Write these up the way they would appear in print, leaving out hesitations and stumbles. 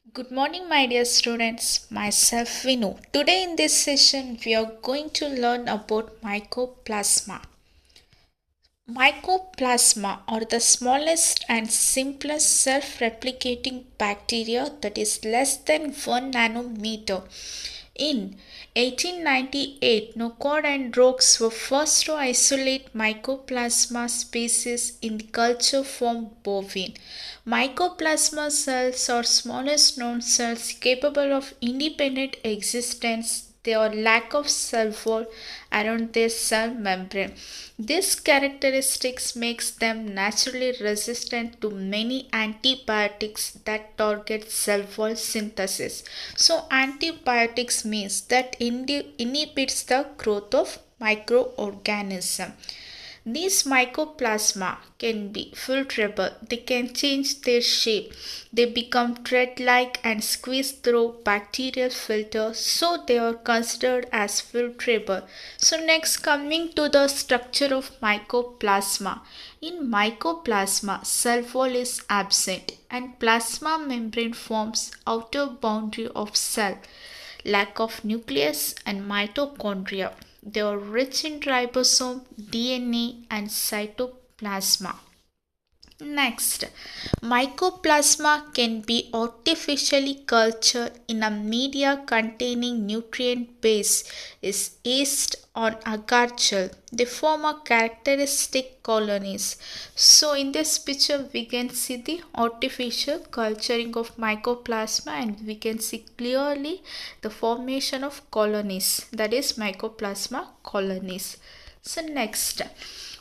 Good morning, my dear students. Myself Vinu. Today in this session, we are going to learn about mycoplasma. Mycoplasma are the smallest and simplest self-replicating bacteria that is less than 1 nanometer. In 1898, Noccord and Rokes were first to isolate Mycoplasma species in the culture form bovine. Mycoplasma cells are smallest known cells capable of independent existence. Their lack of cell wall around their cell membrane. This characteristics makes them naturally resistant to many antibiotics that target cell wall synthesis. So antibiotics means that inhibits the growth of microorganism. These mycoplasma can be filterable. They can change their shape. They become thread-like and squeeze through bacterial filter, so they are considered as filterable. So next, coming to the structure of mycoplasma. In mycoplasma, cell wall is absent and plasma membrane forms outer boundary of cell. Lack of nucleus and mitochondria. They are rich in ribosome, DNA, and cytoplasma. Next, mycoplasma can be artificially cultured in a media containing nutrient base is yeast or agar gel. They form a characteristic colonies. So in this picture we can see the artificial culturing of mycoplasma and we can see clearly the formation of colonies, that is mycoplasma colonies. So next,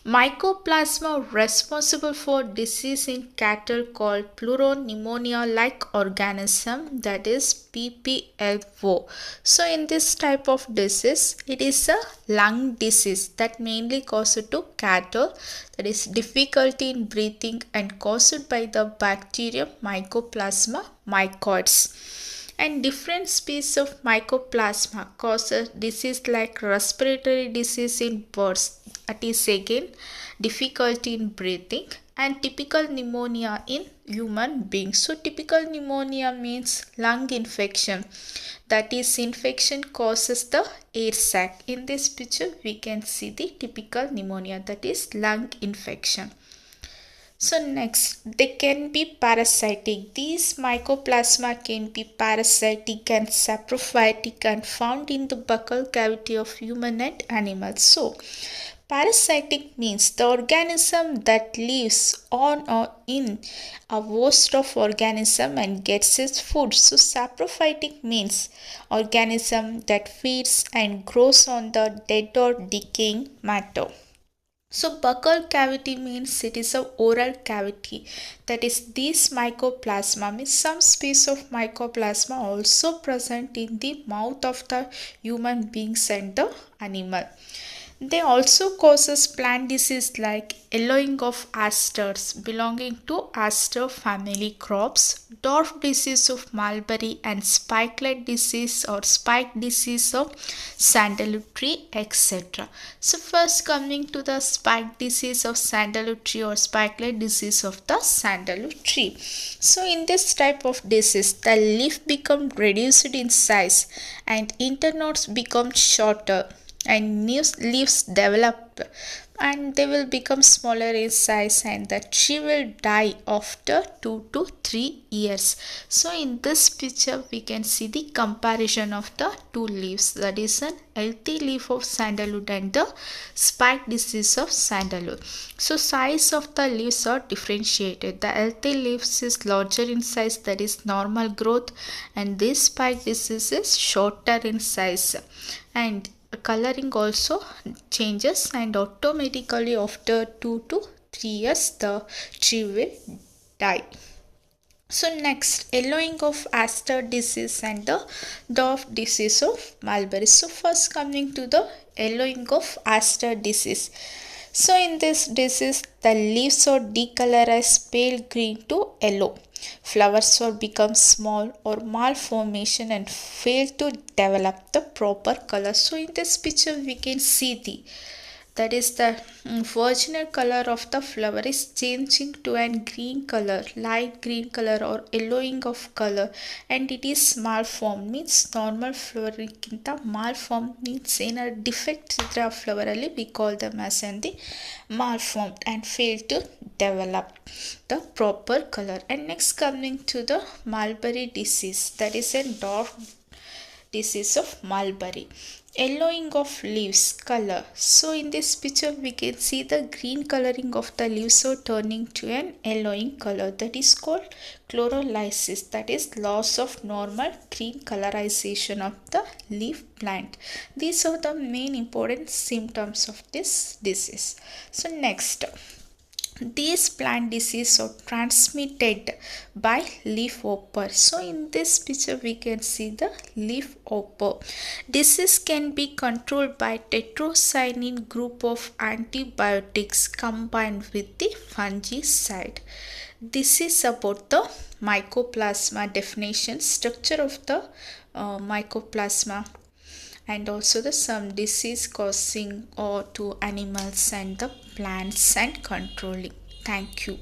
Mycoplasma responsible for disease in cattle called Pneumonia like organism, that is PPLO. So in this type of disease, it is a lung disease that mainly caused to cattle, that is difficulty in breathing and caused by the bacterium Mycoplasma mycoides. And different species of mycoplasma causes disease like respiratory disease in birds, that is again difficulty in breathing, and typical pneumonia in human beings. So typical pneumonia means lung infection, that is infection causes the air sac. In this picture we can see the typical pneumonia, that is lung infection. So next, they can be parasitic. These mycoplasma can be parasitic and saprophytic and found in the buccal cavity of human and animals. So parasitic means the organism that lives on or in a host of organism and gets its food. So saprophytic means organism that feeds and grows on the dead or decaying matter. So buccal cavity means it is a oral cavity, that is these mycoplasma means some species of mycoplasma also present in the mouth of the human beings and the animal. They also causes plant disease like yellowing of asters belonging to aster family crops, dwarf disease of mulberry and spikelet disease or spike disease of sandalwood tree, etc. So first coming to the spike disease of sandalwood tree or spikelet disease of the sandalwood tree. So in this type of disease, the leaf become reduced in size and internodes become shorter and new leaves develop and they will become smaller in size and the tree will die after 2 to 3 years. So in this picture we can see the comparison of the two leaves, that is an healthy leaf of sandalwood and the spike disease of sandalwood. So size of the leaves are differentiated. The healthy leaves is larger in size, that is normal growth, and this spike disease is shorter in size, and coloring also changes and automatically after 2 to 3 years the tree will die. So next, yellowing of Astar disease and the dwarf disease of mulberry. So first coming to the yellowing of Astar disease. So in this disease, the leaves are decolorized pale green to yellow. Flowers will become small or malformation and fail to develop the proper color. So in this picture we can see that is the virginal color of the flower is changing to a green color, light green color or yellowing of color, and it is malformed means normal flowering in the malformed means in a defect the flower ಅಲ್ಲಿ we call them as in the malformed and fail to develop the proper color. And next coming to the mulberry disease, that is a dark disease of mulberry. Yellowing of leaves color. So in this picture we can see the green coloring of the leaves are turning to an yellowing color, that is called chlorolysis, that is loss of normal green colorization of the leaf plant. These are the main important symptoms of this disease. So next, these plant diseases are transmitted by leaf hopper. So in this picture we can see the leaf hopper. Disease can be controlled by tetracyanine group of antibiotics combined with the fungicide. This is about the mycoplasma definition, structure of the mycoplasma, and also the some disease causing or to animals and the plants and controlling. Thank you.